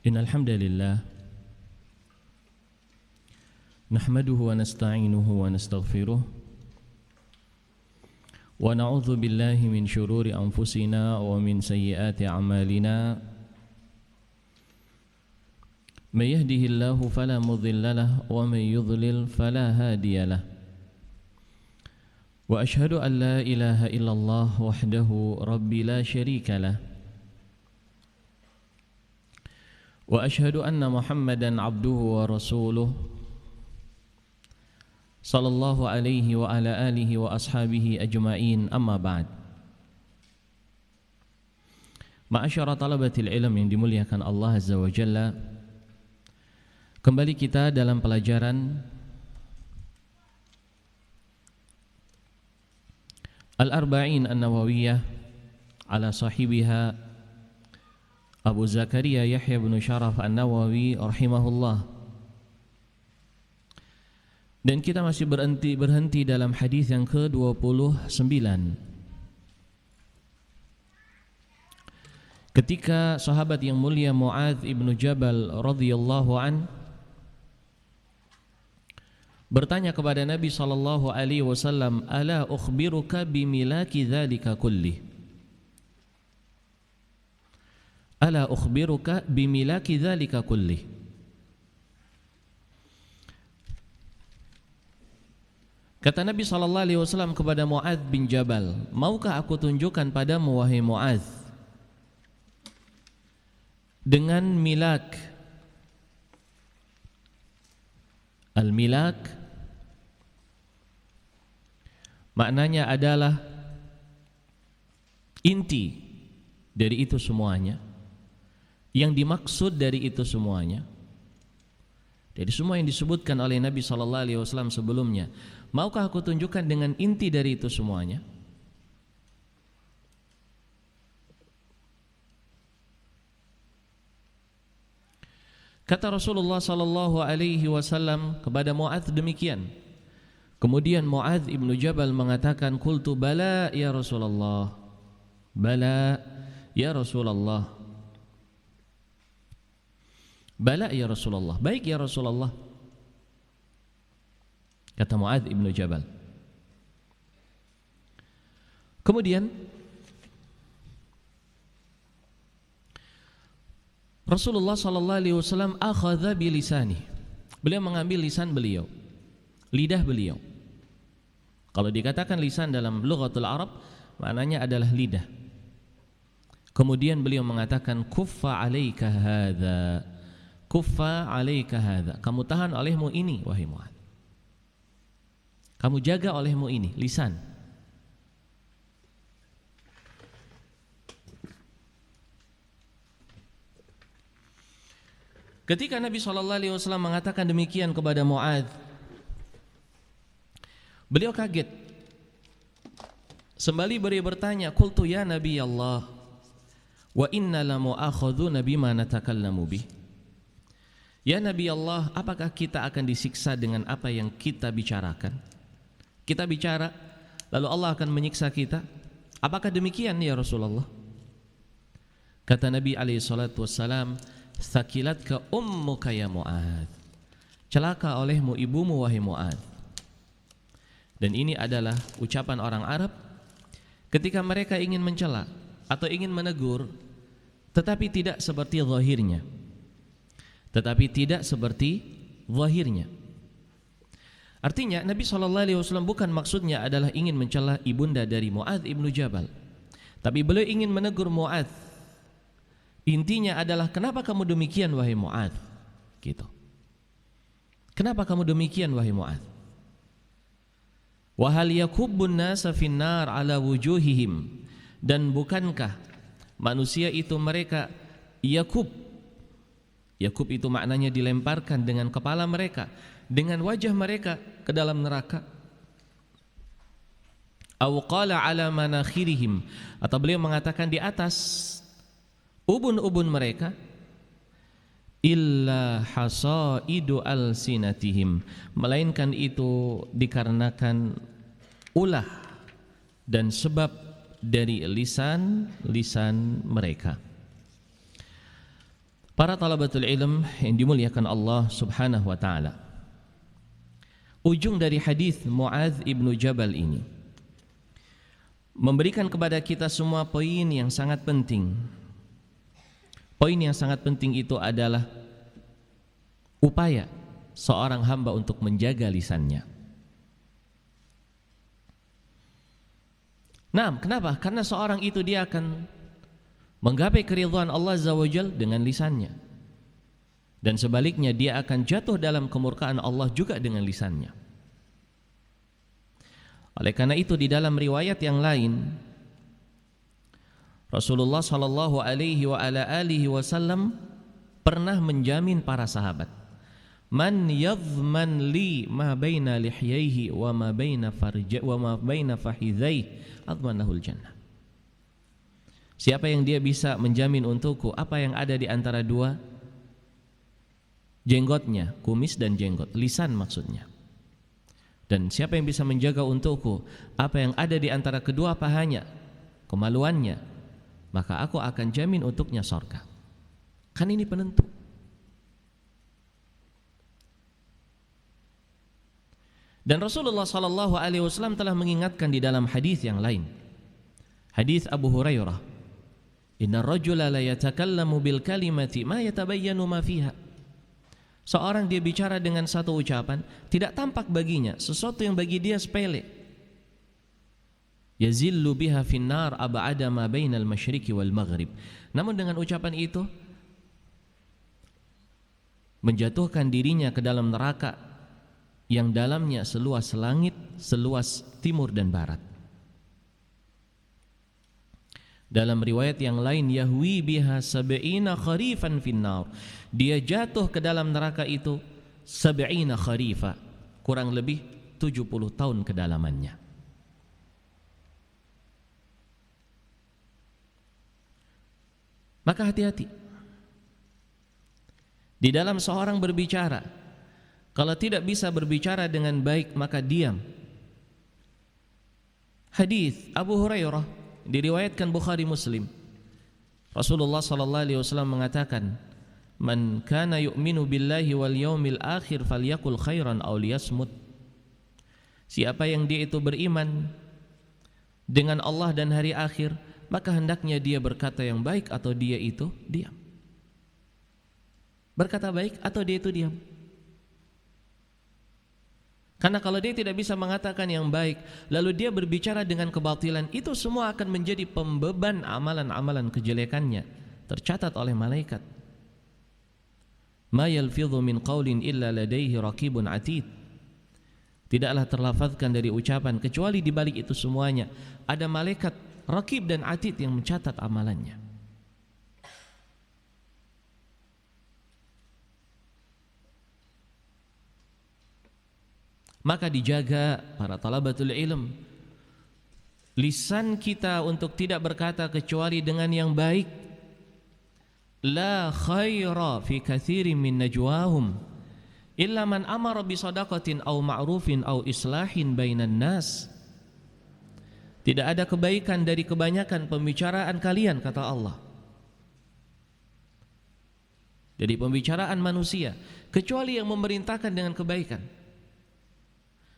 Innal hamdalillah nahmaduhu wa nasta'inuhu wa nastaghfiruh wa na'udzu billahi min syururi anfusina wa min sayyiati a'malina may yahdihillahu fala mudilla lahu wa may yudlil fala hadiya lahu wa ashhadu an la ilaha illallah wahdahu rabbi la syarika lahu wa ashhadu anna Muhammadan abduhu wa rasuluh sallallahu alaihi wa ala alihi wa ashabihi ajma'in, amma ba'd. Ma'asyara talabatil ilm yang dimuliakan Allah Azza wa Jalla, kembali kita dalam pelajaran Al-Arba'in An-Nawawiyah ala sahibiha Abu Zakaria Yahya bin Sharaf An-Nawawi rahimahullah. Dan kita masih berhenti dalam hadis yang ke-29. Ketika sahabat yang mulia Mu'adz ibnu Jabal radhiyallahu an bertanya kepada Nabi sallallahu alaihi wasallam, "Ala ukhbiruka bimilaki dzalika kullih?" Ala ukhbiruka bimilaki dzalika kullih. Kata Nabi sallallahu alaihi wasallam kepada Mu'adz bin Jabal, "Maukah aku tunjukkan padamu wahai Mu'adz dengan milak?" Al-milak maknanya adalah inti dari itu semuanya. Yang dimaksud dari itu semuanya, dari semua yang disebutkan oleh Nabi sallallahu alaihi wasallam sebelumnya, maukah aku tunjukkan dengan inti dari itu semuanya? Kata Rasulullah sallallahu alaihi wasallam kepada Mu'adz demikian. Kemudian Mu'adz ibnu Jabal mengatakan, "Qultu bala ya Rasulullah." Bala ya Rasulullah. Bala ya Rasulullah. Baik ya Rasulullah, kata Mu'adz ibnu Jabal. Kemudian Rasulullah sallallahu alaihi wasallam akhadha bilisani. Beliau mengambil lisan beliau, lidah beliau. Kalau dikatakan lisan dalam lughatul Arab, maknanya adalah lidah. Kemudian beliau mengatakan, "Kuffa 'alaika hadza." Kuffa 'alaika hadza. Kamu tahan olehmu ini wahai Mu'adz. Kamu jaga olehmu ini, lisan. Ketika Nabi sallallahu alaihi wasallam mengatakan demikian kepada Mu'adz, beliau kaget. Sembali beliau bertanya, "Qultu ya Nabi Allah, wa inna la mu'akhadhuna bima natakallamu bih." Ya Nabi Allah, apakah kita akan disiksa dengan apa yang kita bicarakan? Kita bicara, lalu Allah akan menyiksa kita. Apakah demikian ya Rasulullah? Kata Nabi alaihi salatu wassalam, "Thaqilatka ummuka ya Mu'adz." Celaka olehmu ibumu wahai Mu'adz. Dan ini adalah ucapan orang Arab ketika mereka ingin mencela atau ingin menegur, tetapi tidak seperti zahirnya. Artinya Nabi SAW bukan maksudnya adalah ingin mencela ibunda dari Mu'adz ibnu Jabal, tapi beliau ingin menegur Mu'adz. Intinya adalah, kenapa kamu demikian wahai Mu'adz? Gitu. Kenapa kamu demikian wahai Mu'adz? Wa hal yakubbun nasa finnar ala wujuhihim. Dan bukankah manusia itu mereka yakub? Yakub itu maknanya dilemparkan dengan kepala mereka, dengan wajah mereka ke dalam neraka. Aw qala ala manakhirihim, atau beliau mengatakan di atas ubun-ubun mereka. Illa hasaidu alsinatihim, melainkan itu dikarenakan ulah dan sebab dari lisan-lisan mereka. Para talabatul ilm yang dimuliakan Allah Subhanahu wa taala. Ujung dari hadis Muadz ibnu Jabal ini memberikan kepada kita semua poin yang sangat penting. Poin yang sangat penting itu adalah upaya seorang hamba untuk menjaga lisannya. Nah, kenapa? Karena seorang itu dia akan menggapai keridhaan Allah Azza wa Jalla dengan lisannya. Dan sebaliknya dia akan jatuh dalam kemurkaan Allah juga dengan lisannya. Oleh karena itu di dalam riwayat yang lain Rasulullah sallallahu alaihi wa ala alihi wasallam pernah menjamin para sahabat, "Man yadhman li ma baina lihyaihi wa ma baina fakhidhaihi admanahul jannah." Siapa yang dia bisa menjamin untukku apa yang ada di antara dua jenggotnya, kumis dan jenggot, lisan maksudnya. Dan siapa yang bisa menjaga untukku apa yang ada di antara kedua pahanya, kemaluannya, maka aku akan jamin untuknya surga. Kan ini penentu. Dan Rasulullah sallallahu alaihi wasallam telah mengingatkan di dalam hadis yang lain. Hadis Abu Hurairah, "Inna rajula la yatakallamu bil kalimati ma yatabayyanu ma fiha." Seorang dia bicara dengan satu ucapan, tidak tampak baginya sesuatu yang bagi dia sepele. Yazillu biha finnar ab'ada ma bainal masyriqi wal maghrib. Namun dengan ucapan itu menjatuhkan dirinya ke dalam neraka yang dalamnya seluas langit, seluas timur dan barat. Dalam riwayat yang lain, yahwi biha sab'ina kharifan finnar. Dia jatuh ke dalam neraka itu sab'ina kharifa, kurang lebih 70 tahun kedalamannya. Maka hati-hati di dalam seorang berbicara. Kalau tidak bisa berbicara dengan baik, maka diam. Hadis Abu Hurairah diriwayatkan Bukhari Muslim. Rasulullah sallallahu alaihi wasallam mengatakan, "Man kana yu'minu billahi wal yaumil akhir falyakul khairan aw liyasmut." Siapa yang dia itu beriman dengan Allah dan hari akhir, maka hendaknya dia berkata yang baik atau dia itu diam. Berkata baik atau dia itu diam. Karena kalau dia tidak bisa mengatakan yang baik, lalu dia berbicara dengan kebatilan, itu semua akan menjadi pembeban amalan-amalan kejelekannya, tercatat oleh malaikat. Ma yalfidhu min qaulin illa ladaihi raqibun atid. Tidaklah terlafazkan dari ucapan kecuali di balik itu semuanya ada malaikat raqib dan atid yang mencatat amalannya. Maka dijaga para talabatul ilm lisan kita untuk tidak berkata kecuali dengan yang baik. La khaira fi katsirin min najwahum illa man amara bi shadaqatin aw ma'rufin aw islahin bainan nas. Tidak ada kebaikan dari kebanyakan pembicaraan kalian, kata Allah. Dari pembicaraan manusia, kecuali yang memerintahkan dengan kebaikan,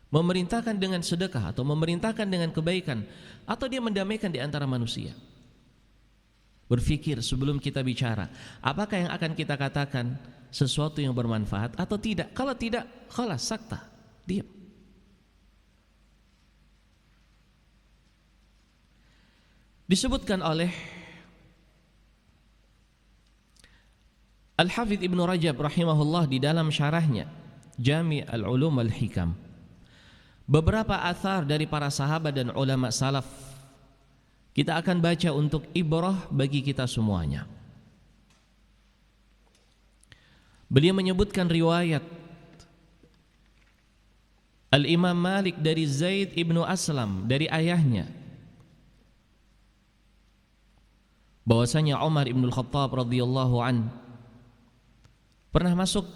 memerintahkan dengan sedekah atau memerintahkan dengan kebaikan, atau dia mendamaikan di antara manusia. Berpikir sebelum kita bicara, apakah yang akan kita katakan sesuatu yang bermanfaat atau tidak. Kalau tidak, khalas, sakta, diam. Disebutkan oleh Al-Hafidz Ibnu Rajab rahimahullah di dalam syarahnya Jami' al-Ulum wal-Hikam, beberapa athar dari para sahabat dan ulama salaf kita akan baca untuk ibrah bagi kita semuanya. Beliau menyebutkan riwayat Al-Imam Malik dari Zaid ibnu Aslam dari ayahnya, bahwasanya Umar ibn Khattab radhiyallahu an pernah masuk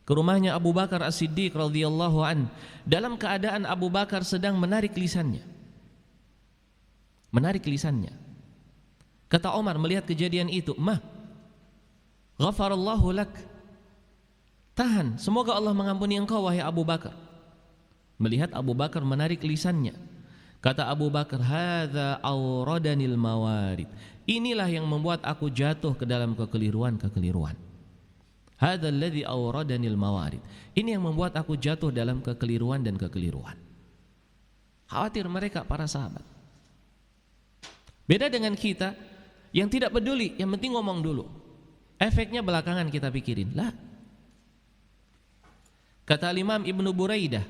ke rumahnya Abu Bakar As-Siddiq radhiyallahu an dalam keadaan Abu Bakar sedang menarik lisannya. Menarik lisannya. Kata Umar melihat kejadian itu, "Mah, Ghafarallahu lak. Tahan, semoga Allah mengampuni engkau wahai Abu Bakar. Melihat Abu Bakar menarik lisannya, kata Abu Bakar, hadza awradanil mawarid. Inilah yang membuat aku jatuh ke dalam kekeliruan. Hadza alladzi awradanil mawarid. Ini yang membuat aku jatuh dalam kekeliruan dan kekeliruan. Khawatir mereka para sahabat. Beda dengan kita yang tidak peduli, yang penting ngomong dulu. Efeknya belakangan kita pikirin. Lah. Kata Imam Ibnu Buraidah,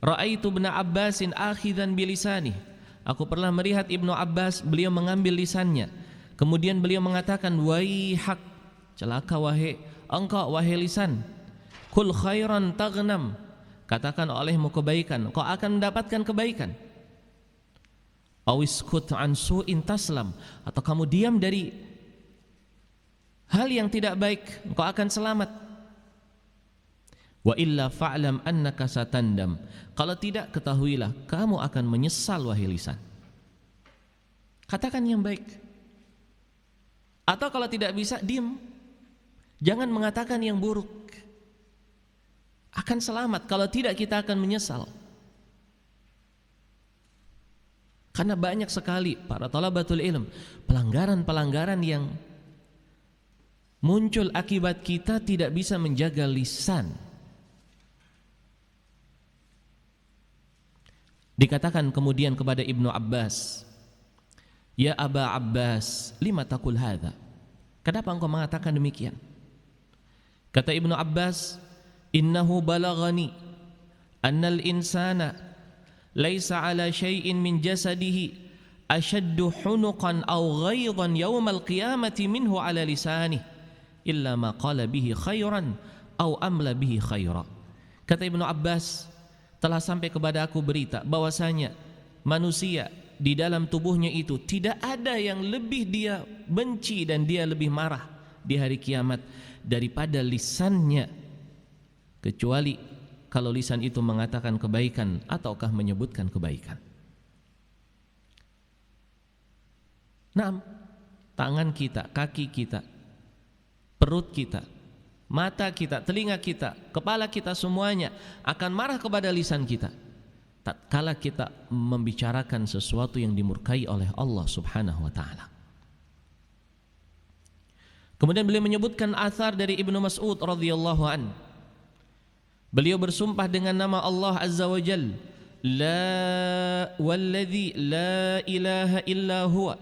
ra'aitu Ibnu Abbasin akhidan bilisani. Aku pernah melihat Ibnu Abbas, beliau mengambil lisannya. Kemudian beliau mengatakan, waihak, celaka wahai engkau wahai lisan. Kul khairan taghnam. Katakan olehmu kebaikan, kau akan mendapatkan kebaikan. Awiskut an su'in taslam. Atau kamu diam dari hal yang tidak baik, engkau akan selamat. Wa illa fa'lam annaka satandam. Kalau tidak, ketahuilah kamu akan menyesal wahai lisan. Katakan yang baik. Atau kalau tidak bisa, diam. Jangan mengatakan yang buruk. Akan selamat, kalau tidak kita akan menyesal. Karena banyak sekali para thalabatul ilm pelanggaran-pelanggaran yang muncul akibat kita tidak bisa menjaga lisan. Dikatakan kemudian kepada Ibnu Abbas, ya Aba Abbas, lima taqul hadza? Kenapa engkau mengatakan demikian? Kata Ibnu Abbas, innahu balaghani annal insana laisa ala syai'in min jasadihi ashaddu hunuqan aw ghaidan yawmal qiyamati minhu ala lisanihi illa ma qala bihi khairan aw amla bihi khaira. Kata Ibnu Abbas, telah sampai kepada aku berita bahwasanya manusia di dalam tubuhnya itu tidak ada yang lebih dia benci dan dia lebih marah di hari kiamat daripada lisannya, kecuali kalau lisan itu mengatakan kebaikan ataukah menyebutkan kebaikan. Nah, tangan kita, kaki kita, perut kita, mata kita, telinga kita, kepala kita semuanya akan marah kepada lisan kita tatkala kita membicarakan sesuatu yang dimurkai oleh Allah Subhanahu wa taala. Kemudian beliau menyebutkan athar dari Ibnu Mas'ud radhiyallahu an. Beliau bersumpah dengan nama Allah Azza wa Jalla, la walladzi la ilaha illa huwa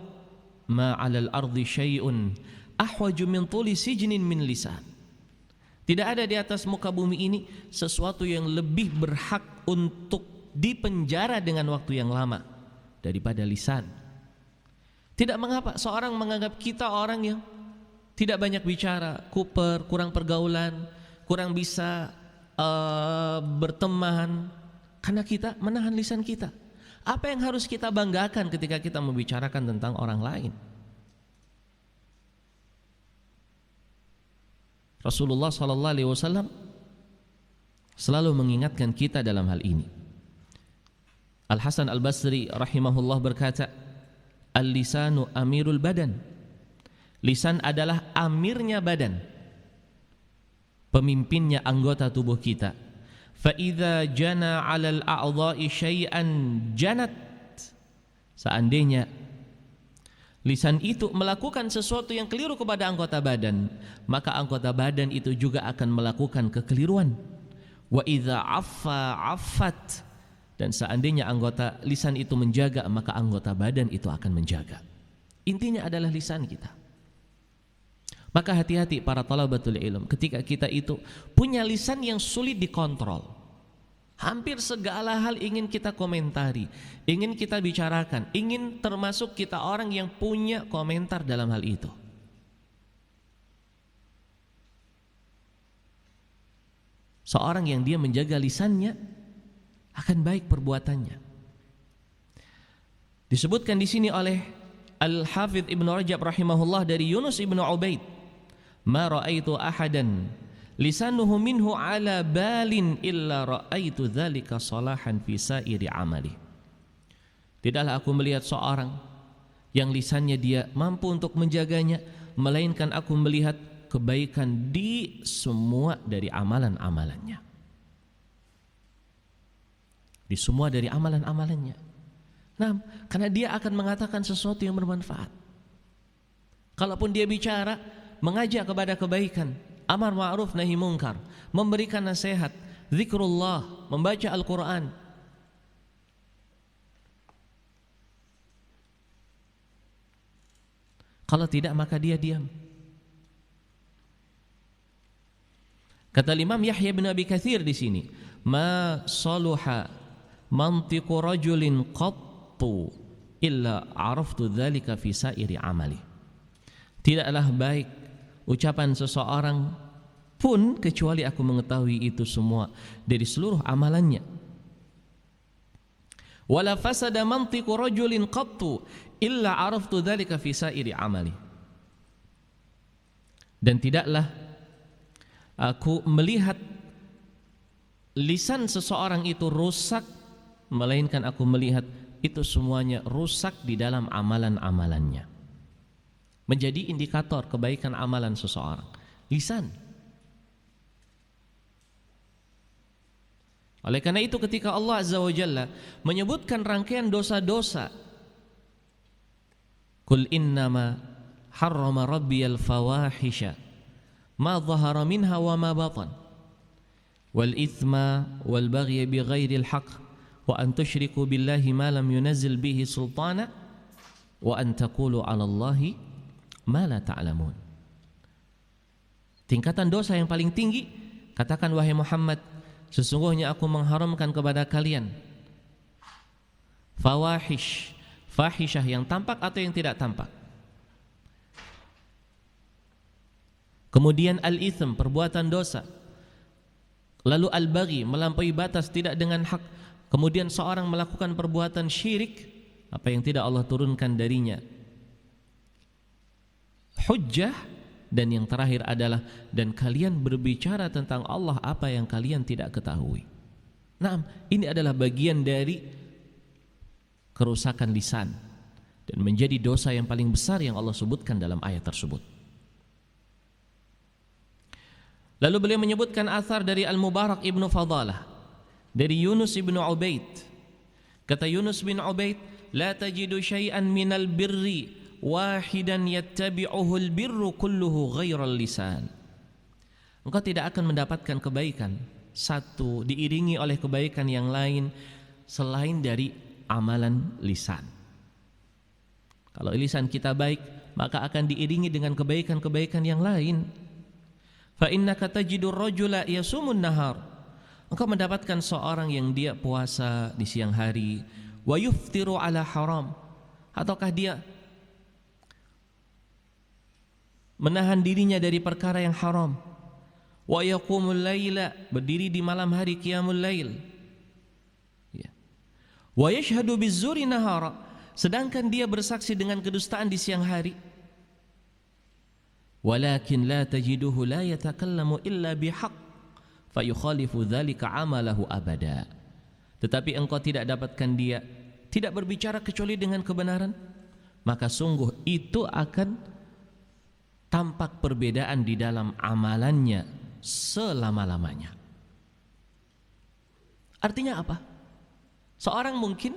ma 'alal ardi syai'un ahwaju min tuli sijnin min lisan. Tidak ada di atas muka bumi ini sesuatu yang lebih berhak untuk dipenjara dengan waktu yang lama daripada lisan. Tidak mengapa seorang menganggap kita orang yang tidak banyak bicara, kuper, kurang pergaulan, kurang bisa berteman, karena kita menahan lisan kita. Apa yang harus kita banggakan ketika kita membicarakan tentang orang lain? Rasulullah SAW selalu mengingatkan kita dalam hal ini. Al-Hasan Al-Basri rahimahullah berkata, al-lisanu amirul badan. Lisan adalah amirnya badan, pemimpinnya anggota tubuh kita. Fa idza jana 'alal a'dha'i syai'an janat. Seandainya lisan itu melakukan sesuatu yang keliru kepada anggota badan, maka anggota badan itu juga akan melakukan kekeliruan. Wa idza 'affa 'affat. Dan seandainya anggota lisan itu menjaga, maka anggota badan itu akan menjaga. Intinya adalah lisan kita. Maka hati-hati para thalabatul ilm ketika kita itu punya lisan yang sulit dikontrol. Hampir segala hal ingin kita komentari, ingin kita bicarakan, ingin termasuk kita orang yang punya komentar dalam hal itu. Seorang yang dia menjaga lisannya akan baik perbuatannya. Disebutkan di sini oleh Al-Hafidz Ibnu Rajab rahimahullah dari Yunus Ibnu Ubaid, ma ra'aitu ahadan lisanuhu minhu ala balin illa ra'aitu dzalika salahan fi sa'iri amali. Tidaklah aku melihat seorang yang lisannya dia mampu untuk menjaganya, melainkan aku melihat kebaikan di semua dari amalan-amalannya. Di semua dari amalan-amalannya. Nah, karena dia akan mengatakan sesuatu yang bermanfaat. Kalaupun dia bicara, mengajak kepada kebaikan, amar ma'ruf nahi mungkar, memberikan nasihat, zikrullah, membaca Al-Quran. Kalau tidak, maka dia diam. Kata Imam Yahya bin Abi Katsir di sini, ma saluha mantiqu rajulin qattu illa araftu dzalika fi sairi amali. Tidaklah baik ucapan seseorang pun kecuali aku mengetahui itu semua dari seluruh amalannya. Wala fasada mantiqu rajulin qattu illa araftu dzalika fi sairi amali. Dan tidaklah aku melihat lisan seseorang itu rusak, melainkan aku melihat itu semuanya rusak di dalam amalan-amalannya. Menjadi indikator kebaikan amalan seseorang, lisan. Oleh karena itu ketika Allah Azza wa Jalla menyebutkan rangkaian dosa-dosa, Qul innama harrama rabbiyal fawahisha ma dhahara minha wa ma batan wal ithma wal baghy bighairil haqq wa an tusyriku billahi ma lam yunazzil bihi sultana wa an taqulu 'ala Allahi ma la ta'lamun. Tingkatan dosa yang paling tinggi, katakan wahai Muhammad, sesungguhnya aku mengharamkan kepada kalian fawahish, fahishah yang tampak atau yang tidak tampak. Kemudian al-itsm, perbuatan dosa. Lalu al-baghi, melampaui batas tidak dengan hak. Kemudian seorang melakukan perbuatan syirik, apa yang tidak Allah turunkan darinya. Hujjah, dan yang terakhir adalah dan kalian berbicara tentang Allah apa yang kalian tidak ketahui. Nah, ini adalah bagian dari kerusakan lisan dan menjadi dosa yang paling besar yang Allah sebutkan dalam ayat tersebut. Lalu beliau menyebutkan athar dari Al-Mubarak ibnu Fadalah, dari Yunus ibnu Ubaid. Kata Yunus bin Ubaid, la tajidu syai'an minal birri wahidan yattabi'uhu al-birru kulluhu ghairal lisan. Engkau tidak akan mendapatkan kebaikan satu diiringi oleh kebaikan yang lain selain dari amalan lisan. Kalau lisan kita baik, maka akan diiringi dengan kebaikan-kebaikan yang lain. Fa innaka tajidur rajula yasumun nahar. Engkau mendapatkan seorang yang dia puasa di siang hari, wa yuftiru ala haram, ataukah dia menahan dirinya dari perkara yang haram. Wa yaqumul laila, berdiri di malam hari qiyamul lail. Ya. Wa yashhadu bizzuri nahara, sedangkan dia bersaksi dengan kedustaan di siang hari. Walakin la tajiduhu la yatakallamu illa bihaq fayukhalifu dzalika amalahu abada. Tetapi engkau tidak dapatkan dia tidak berbicara kecuali dengan kebenaran, maka sungguh itu akan tampak perbedaan di dalam amalannya selama-lamanya. Artinya apa? Seorang mungkin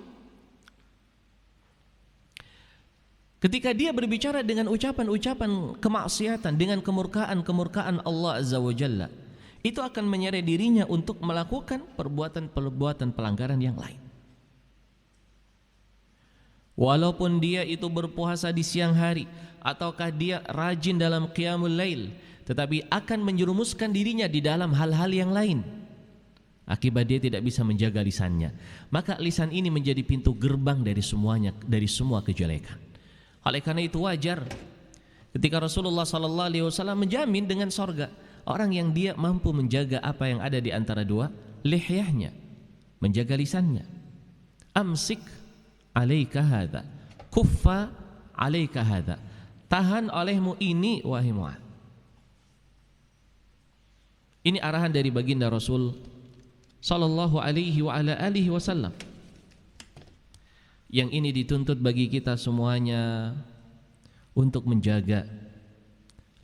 ketika dia berbicara dengan ucapan-ucapan kemaksiatan, dengan kemurkaan Allah Azza wa Jalla, itu akan menyeret dirinya untuk melakukan perbuatan-perbuatan pelanggaran yang lain. Walaupun dia itu berpuasa di siang hari, ataukah dia rajin dalam qiyamul lail, tetapi akan menjerumuskan dirinya di dalam hal-hal yang lain. Akibat dia tidak bisa menjaga lisannya, maka lisan ini menjadi pintu gerbang dari semua kejelekan. Oleh karena itu wajar ketika Rasulullah SAW menjamin dengan sorga orang yang dia mampu menjaga apa yang ada di antara dua lihyahnya, menjaga lisannya. Amsik alaika hadza, kuffa alaika hadza, tahan olehmu ini wahai Mu'adz. Ini arahan dari baginda Rasul sallallahu alaihi wa ala alihi wasallam. Yang ini dituntut bagi kita semuanya untuk menjaga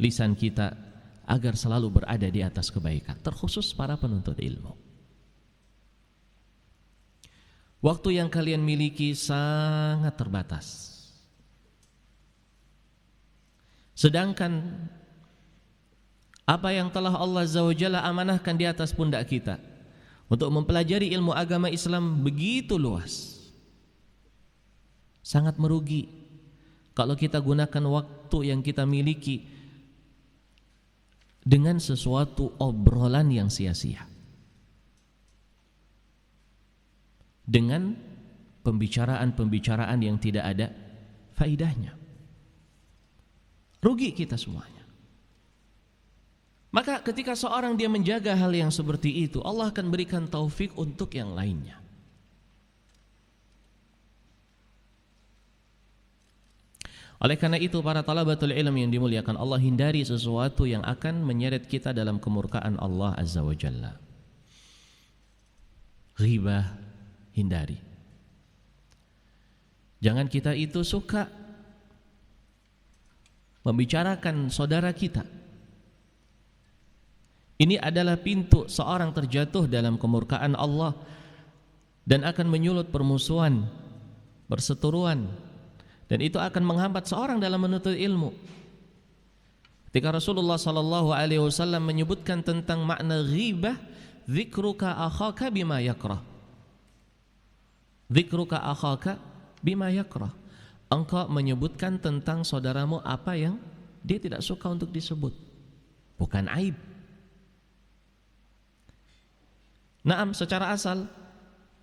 lisan kita agar selalu berada di atas kebaikan, terkhusus para penuntut ilmu. Waktu yang kalian miliki sangat terbatas. Sedangkan apa yang telah Allah Azza wa Jalla amanahkan di atas pundak kita untuk mempelajari ilmu agama Islam begitu luas. Sangat merugi kalau kita gunakan waktu yang kita miliki dengan sesuatu obrolan yang sia-sia, dengan pembicaraan-pembicaraan yang tidak ada faidahnya. Rugi kita semuanya. Maka ketika seorang dia menjaga hal yang seperti itu, Allah akan berikan taufik untuk yang lainnya. Oleh karena itu para talabatul ilm yang dimuliakan Allah, hindari sesuatu yang akan menyeret kita dalam kemurkaan Allah Azza wa Jalla. Ghibah, hindari. Jangan kita itu suka membicarakan saudara kita. Ini adalah pintu seorang terjatuh dalam kemurkaan Allah dan akan menyulut permusuhan, perseteruan, dan itu akan menghambat seorang dalam menuntut ilmu. Ketika Rasulullah sallallahu alaihi wasallam menyebutkan tentang makna ghibah, dzikruka akhaka bima yakrah. Dzikruka akhaka bima yakrah. Engkau menyebutkan tentang saudaramu apa yang dia tidak suka untuk disebut. Bukan aib. Naam, secara asal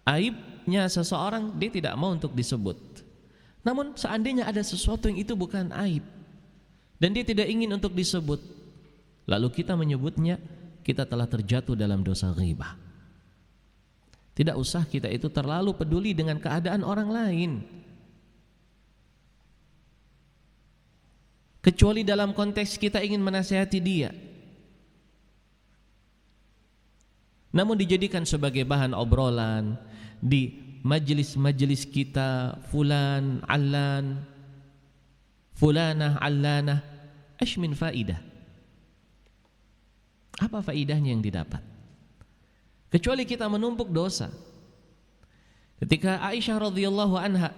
aibnya seseorang dia tidak mau untuk disebut. Namun seandainya ada sesuatu yang itu bukan aib dan dia tidak ingin untuk disebut, lalu kita menyebutnya, kita telah terjatuh dalam dosa ghibah. Tidak usah kita itu terlalu peduli dengan keadaan orang lain, kecuali dalam konteks kita ingin menasihati dia, namun dijadikan sebagai bahan obrolan di majelis-majelis kita, fulan, allan, fulanah, allanah, min faidah. Apa faidahnya yang didapat? Kecuali kita menumpuk dosa. Ketika Aisyah radhiyallahu anha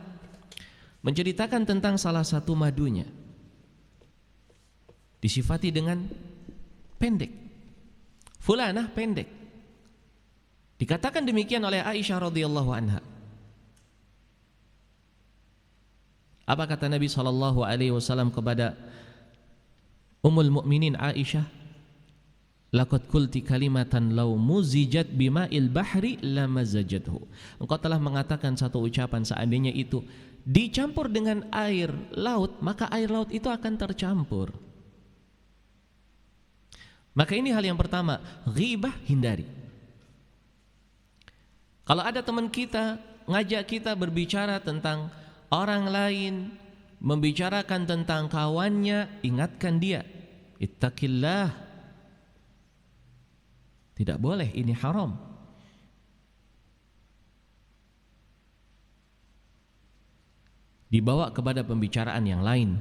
menceritakan tentang salah satu madunya, disifati dengan pendek, fulanah pendek. Dikatakan demikian oleh Aisyah radhiyallahu anha. Apa kata Nabi sallallahu alaihi wasallam kepada Ummul Mukminin Aisyah? Laqad qulti kalimatan law muzijat bima'il bahri lamazajathu. Engkau telah mengatakan satu ucapan, seandainya itu dicampur dengan air laut, maka air laut itu akan tercampur. Maka ini hal yang pertama, ghibah hindari. Kalau ada teman kita ngajak kita berbicara tentang orang lain, membicarakan tentang kawannya, ingatkan dia, ittaqillah. Tidak boleh, ini haram. Dibawa kepada pembicaraan yang lain,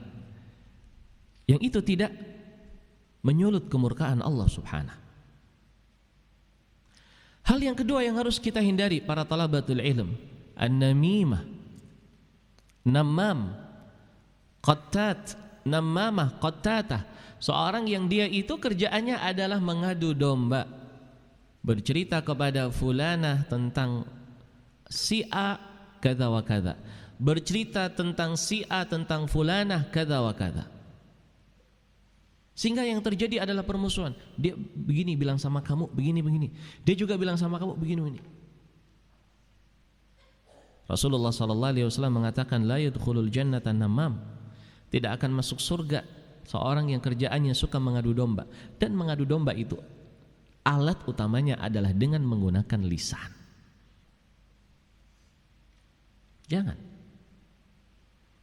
yang itu tidak menyulut kemurkaan Allah Subhanahu. Hal yang kedua yang harus kita hindari para talabatul ilm, an-namimah, namam, qattat, namamah, qattatah. Seorang yang dia itu kerjaannya adalah mengadu domba, bercerita kepada fulanah tentang si A kada wa kada, bercerita tentang si A tentang fulanah kada wa kada, sehingga yang terjadi adalah permusuhan. Dia begini bilang sama kamu, begini-begini. Dia juga bilang sama kamu begini-begini. Rasulullah sallallahu alaihi wasallam mengatakan la yadkhulul jannata namam. Tidak akan masuk surga seorang yang kerjaannya suka mengadu domba. Dan mengadu domba itu alat utamanya adalah dengan menggunakan lisan. Jangan.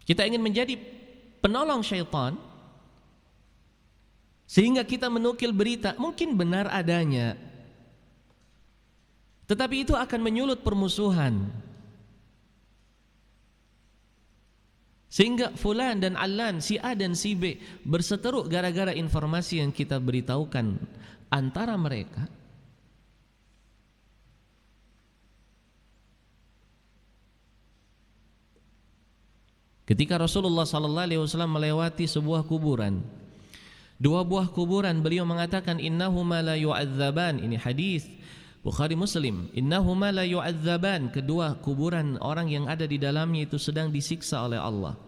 Kita ingin menjadi penolong syaitan, sehingga kita menukil berita mungkin benar adanya, tetapi itu akan menyulut permusuhan. Sehingga fulan dan allan, si A dan si B berseteru gara-gara informasi yang kita beritahukan antara mereka. Ketika Rasulullah SAW melewati sebuah kuburan, dua buah kuburan, beliau mengatakan innahuma la yu'adzaban. Ini hadis Bukhari Muslim. Innahuma la yu'adzaban, kedua kuburan orang yang ada di dalamnya itu sedang disiksa oleh Allah.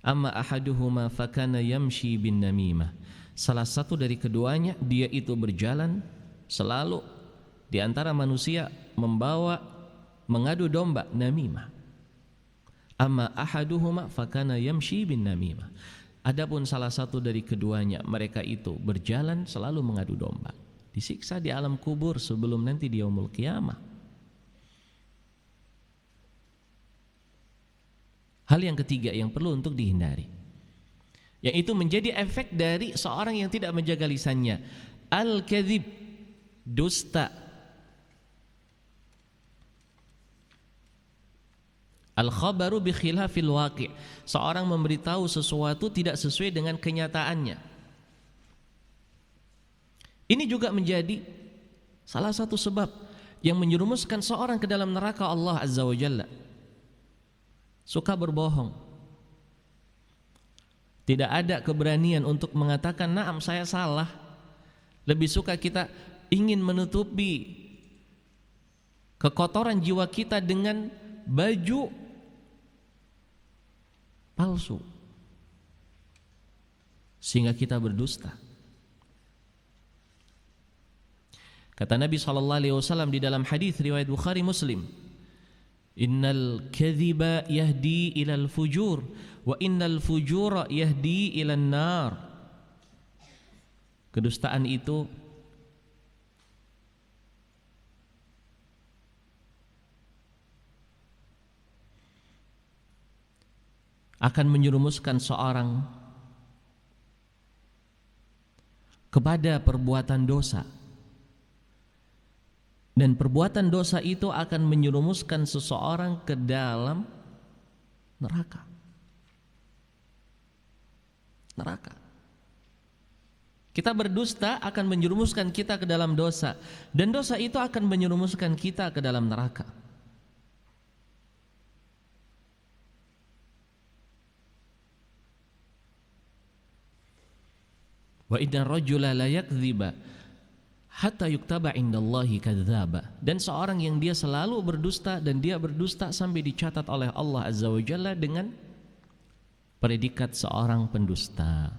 Amma ahaduhuma fakana yamshi bin namimah. Salah satu dari keduanya, dia itu berjalan selalu di antara manusia membawa mengadu domba, namimah. Amma ahaduhuma fakana yamshi bin namimah. Adapun salah satu dari keduanya, mereka itu berjalan selalu mengadu domba, disiksa di alam kubur sebelum nanti di yaumul qiyamah. Hal yang ketiga yang perlu untuk dihindari, yang itu menjadi efek dari seorang yang tidak menjaga lisannya, al-kadzib, dusta. Al-khabaru bi khilafil waqi', seorang memberitahu sesuatu tidak sesuai dengan kenyataannya. Ini juga menjadi salah satu sebab yang menjerumuskan seorang ke dalam neraka Allah Azza wa Jalla. Suka berbohong, tidak ada keberanian untuk mengatakan na'am saya salah. Lebih suka kita ingin menutupi kekotoran jiwa kita dengan baju palsu, sehingga kita berdusta. Kata Nabi SAW di dalam hadis riwayat Bukhari Muslim, innal kadhiba yahdi ilal fujur wa innal fujura yahdi ilan nar. Kedustaan itu akan menjerumuskan seorang kepada perbuatan dosa, dan perbuatan dosa itu akan menjerumuskan seseorang ke dalam neraka. Kita berdusta akan menjerumuskan kita ke dalam dosa, dan dosa itu akan menjerumuskan kita ke dalam neraka. Wa inna rajula la yakdziba hatta yuktaba indallahi kadzdzaba. Dan seorang yang dia selalu berdusta, dan dia berdusta sampai dicatat oleh Allah Azza wa Jalla dengan predikat seorang pendusta.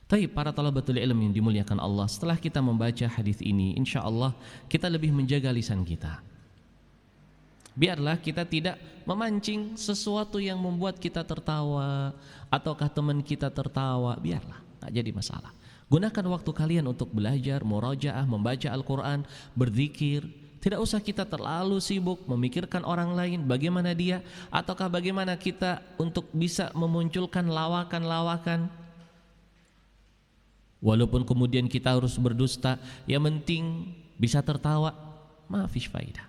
Tapi para talabatul ilm yang dimuliakan Allah, setelah kita membaca hadis ini, insyaallah kita lebih menjaga lisan kita. Biarlah kita tidak memancing sesuatu yang membuat kita tertawa ataukah teman kita tertawa, biarlah, tak jadi masalah. Gunakan waktu kalian untuk belajar, murajaah, membaca Al-Quran, berzikir. Tidak usah kita terlalu sibuk memikirkan orang lain, bagaimana dia, ataukah bagaimana kita untuk bisa memunculkan lawakan-lawakan. Walaupun kemudian kita harus berdusta, yang penting bisa tertawa, mafish faidah.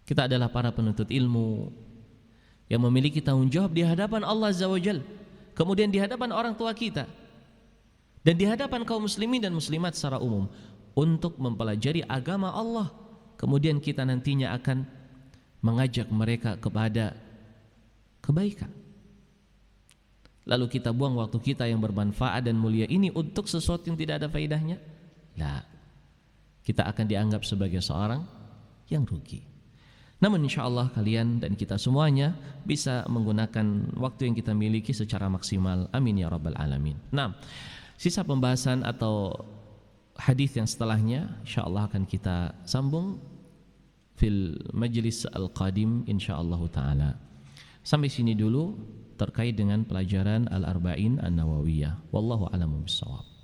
Kita adalah para penuntut ilmu yang memiliki tanggung jawab di hadapan Allah Azza wa Jalla, kemudian di hadapan orang tua kita, dan di hadapan kaum muslimin dan muslimat secara umum, untuk mempelajari agama Allah. Kemudian kita nantinya akan mengajak mereka kepada kebaikan. Lalu kita buang waktu kita yang bermanfaat dan mulia ini untuk sesuatu yang tidak ada faedahnya? Lah, kita akan dianggap sebagai seorang yang rugi. Namun insya Allah kalian dan kita semuanya bisa menggunakan waktu yang kita miliki secara maksimal. Amin ya rabbal alamin. Nah, sisa pembahasan atau hadis yang setelahnya insyaallah akan kita sambung fil majlis al-qadim insyaallah taala. Sampai sini dulu terkait dengan pelajaran Al-Arba'in An-Nawawiyah. Wallahu a'lamu bissawab.